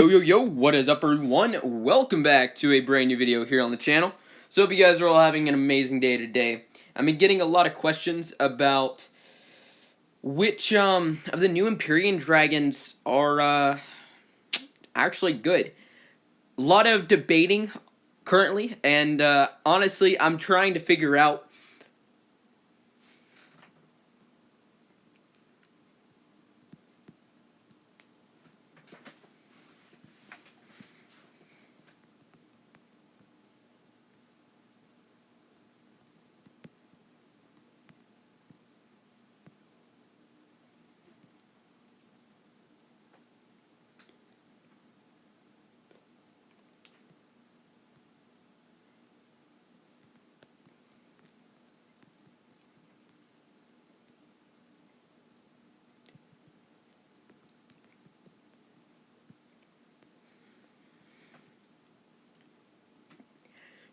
Yo, what is up everyone? Welcome back to a brand new video here on the channel. So hope you guys are all having an amazing day today. I've been getting a lot of questions about which of the new Empyrean dragons are actually good. A lot of debating currently, and honestly, I'm trying to figure out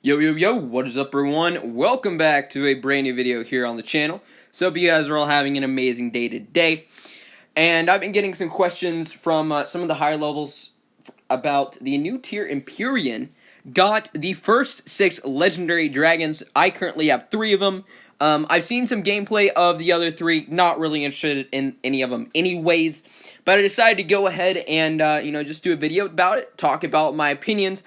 Yo, what is up everyone? Welcome back to a brand new video here on the channel. So hope you guys are all having an amazing day today. And I've been getting some questions from some of the higher levels about the new tier Empyrean. Got the first 6 legendary dragons. I currently have 3 of them. I've seen some gameplay of the other 3, not really interested in any of them anyways. But I decided to go ahead and, just do a video about it, talk about my opinions,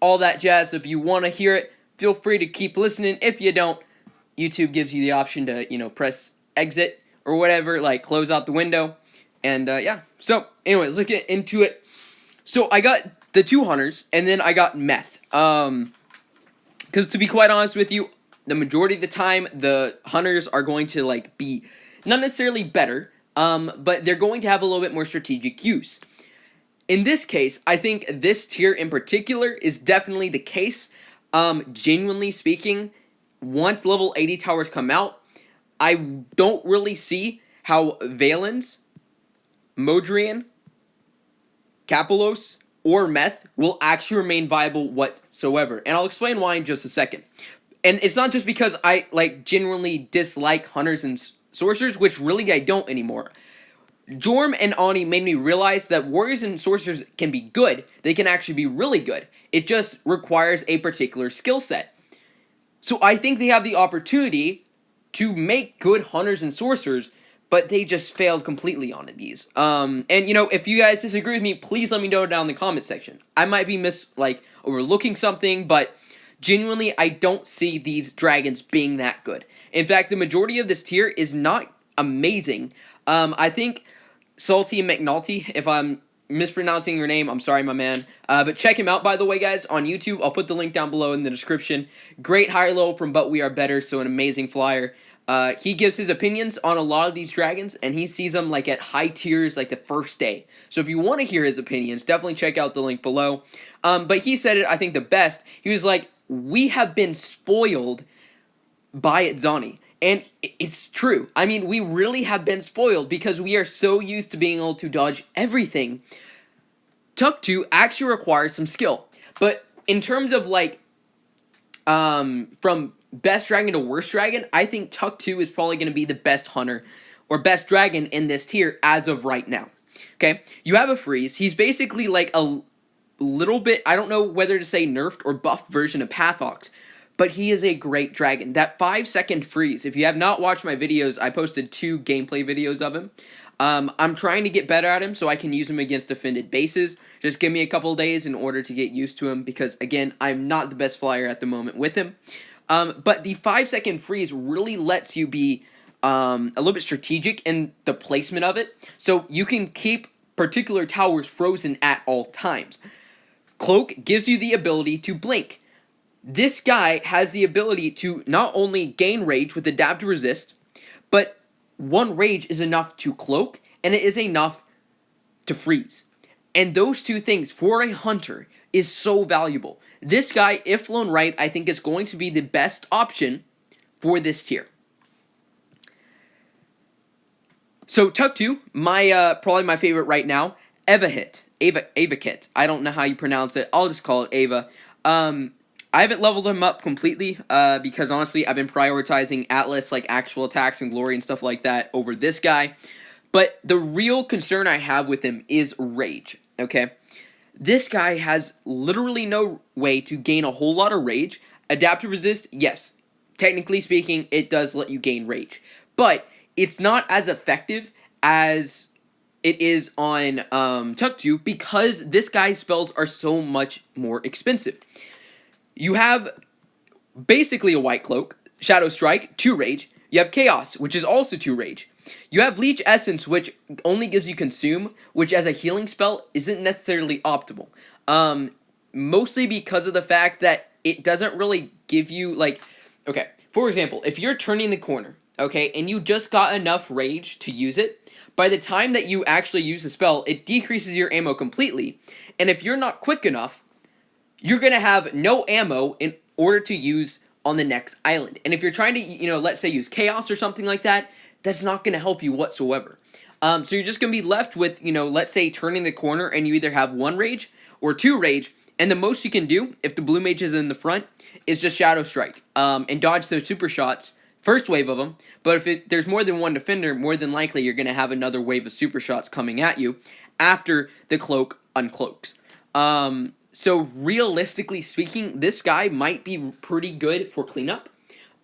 all that jazz. If you want to hear it, feel free to keep listening. If you don't, YouTube gives you the option to, press exit or whatever, like close out the window. And, yeah. So, anyways, let's get into it. So, I got the 2 hunters, and then I got meth. Because to be quite honest with you, the majority of the time, the hunters are going to, be not necessarily better, but they're going to have a little bit more strategic use. In this case, I think this tier in particular is definitely the case. Genuinely speaking, once level 80 towers come out, I don't really see how Valens, Modrian, Capos, or Meth will actually remain viable whatsoever. And I'll explain why in just a second. And it's not just because I, genuinely dislike hunters and sorcerers, which really I don't anymore. Jorm and Ani made me realize that warriors and sorcerers can be good. They can actually be really good. It just requires a particular skill set. So I think they have the opportunity to make good hunters and sorcerers, but they just failed completely on these. And if you guys disagree with me, please let me know down in the comment section. I might be overlooking something, but genuinely I don't see these dragons being that good. In fact, the majority of this tier is not amazing. I think Salty McNulty, if I'm mispronouncing your name, I'm sorry, my man. But check him out, by the way, guys, on YouTube. I'll put the link down below in the description. Great high-low from But We Are Better, so an amazing flyer. He gives his opinions on a lot of these dragons, and he sees them, at high tiers, the first day. So if you want to hear his opinions, definitely check out the link below. But he said it, I think, the best. He was like, we have been spoiled by Zani. And it's true. I mean, we really have been spoiled because we are so used to being able to dodge everything. Tuck 2 actually requires some skill. But in terms of, from best dragon to worst dragon, I think Tuck 2 is probably going to be the best hunter or best dragon in this tier as of right now. Okay? You have a freeze. He's basically a little bit, I don't know whether to say nerfed or buffed version of Pathox. But he is a great dragon. That 5-second freeze, if you have not watched my videos, I posted 2 gameplay videos of him. I'm trying to get better at him so I can use him against defended bases. Just give me a couple days in order to get used to him because, again, I'm not the best flyer at the moment with him. But the 5-second freeze really lets you be a little bit strategic in the placement of it. So you can keep particular towers frozen at all times. Cloak gives you the ability to blink. This guy has the ability to not only gain rage with adapt to resist, but 1 rage is enough to cloak, and it is enough to freeze. And those 2 things, for a hunter, is so valuable. This guy, if flown right, I think is going to be the best option for this tier. So, Tuck 2, probably my favorite right now, Evit. I don't know how you pronounce it. I'll just call it Ava. I haven't leveled him up completely, because honestly, I've been prioritizing Atlas, actual attacks and glory and stuff like that over this guy. But the real concern I have with him is rage, okay? This guy has literally no way to gain a whole lot of rage. Adaptive resist, yes, technically speaking, it does let you gain rage. But it's not as effective as it is on Tuktu because this guy's spells are so much more expensive. You have basically a White Cloak, Shadow Strike, 2 rage. You have Chaos, which is also 2 rage. You have Leech Essence, which only gives you Consume, which as a healing spell isn't necessarily optimal. Mostly because of the fact that it doesn't really give you, like, okay, for example, if you're turning the corner, okay, and you just got enough rage to use it, by the time that you actually use the spell, it decreases your ammo completely, and if you're not quick enough, you're going to have no ammo in order to use on the next island. And if you're trying to, let's say use Chaos or something like that, that's not going to help you whatsoever. So you're just going to be left with, let's say turning the corner and you either have 1 rage or 2 rage, and the most you can do, if the blue mage is in the front, is just Shadow Strike, and dodge those super shots, first wave of them, but if there's more than one defender, more than likely you're going to have another wave of super shots coming at you after the cloak uncloaks. So realistically speaking, this guy might be pretty good for cleanup.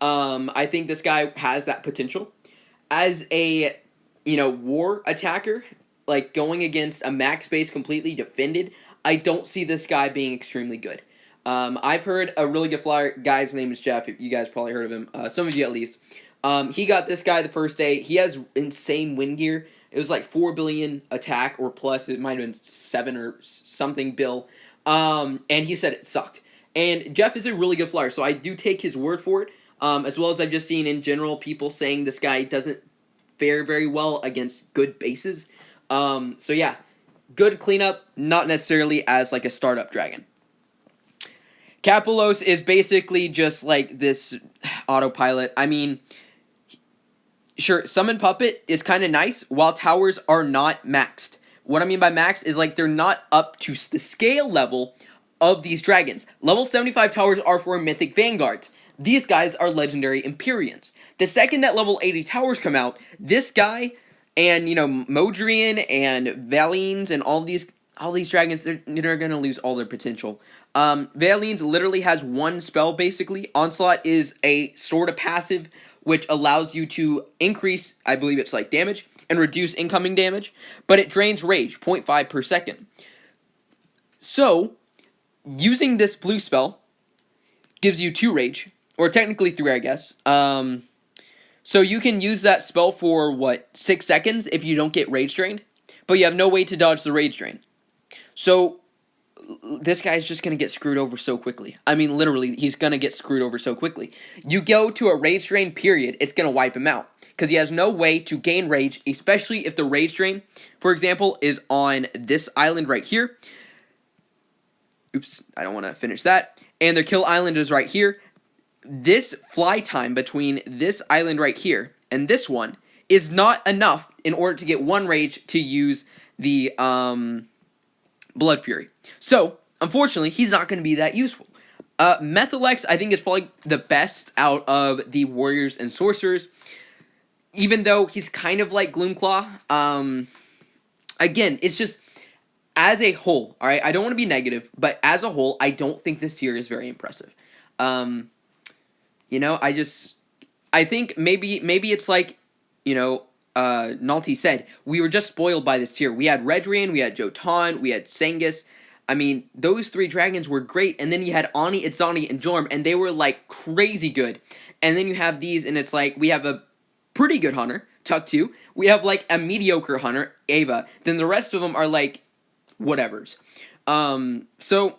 I think this guy has that potential. As a, war attacker, like going against a max base completely defended, I don't see this guy being extremely good. I've heard a really good flyer, guy's name is Jeff, you guys probably heard of him, some of you at least. He got this guy the first day, he has insane wind gear, it was like 4 billion attack or plus, it might have been 7 or something bill, and he said it sucked. And Jeff is a really good flyer, so I do take his word for it, as well as I've just seen in general people saying this guy doesn't fare very well against good bases. So yeah, good cleanup, not necessarily as like a startup dragon. Capolos is basically just like this autopilot. I mean, sure, Summon Puppet is kind of nice, while towers are not maxed. What I mean by maxed is like they're not up to the scale level of these dragons. Level 75 towers are for Mythic Vanguards. These guys are legendary Empyreans. The second that level 80 towers come out, this guy and, Modrian and Valines and all these dragons, they're going to lose all their potential. Valines literally has 1 spell, basically. Onslaught is a sort of passive, which allows you to increase, I believe it's like damage, and reduce incoming damage, but it drains rage, 0.5 per second. So, using this blue spell gives you 2 rage, or technically 3, I guess. So you can use that spell for, 6 seconds if you don't get rage drained, but you have no way to dodge the rage drain. So, this guy's just going to get screwed over so quickly. I mean, literally, he's going to get screwed over so quickly. You go to a rage drain period, it's going to wipe him out, because he has no way to gain rage, especially if the rage drain, for example, is on this island right here. Oops, I don't want to finish that. And their kill island is right here. This fly time between this island right here and this one is not enough in order to get 1 rage to use the Blood Fury. So, unfortunately, he's not going to be that useful. Methylex, I think, is probably the best out of the Warriors and Sorcerers, even though he's kind of like Gloomclaw. Again, it's just, as a whole, alright, I don't want to be negative, but as a whole, I don't think this tier is very impressive. I think maybe it's like, Nalty said, we were just spoiled by this tier. We had Redrian, we had Jotun, we had Sengus. I mean, those 3 dragons were great, and then you had Ani, Itzani, and Jorm, and they were, like, crazy good. And then you have these, and it's like, we have a pretty good hunter, Tuktu. We have, like, a mediocre hunter, Ava. Then the rest of them are, like, whatevers. So,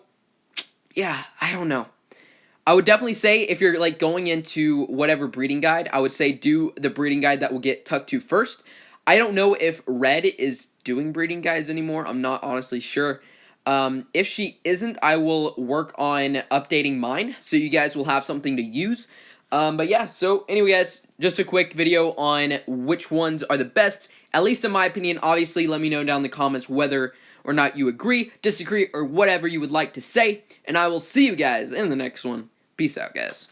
yeah, I don't know. I would definitely say, if you're, like, going into whatever breeding guide, I would say do the breeding guide that will get Tuktu first. I don't know if Red is doing breeding guides anymore. I'm not honestly sure. If she isn't, I will work on updating mine, so you guys will have something to use. But yeah, so anyway, guys, just a quick video on which ones are the best, at least in my opinion. Obviously, let me know down in the comments whether or not you agree, disagree, or whatever you would like to say, and I will see you guys in the next one. Peace out, guys.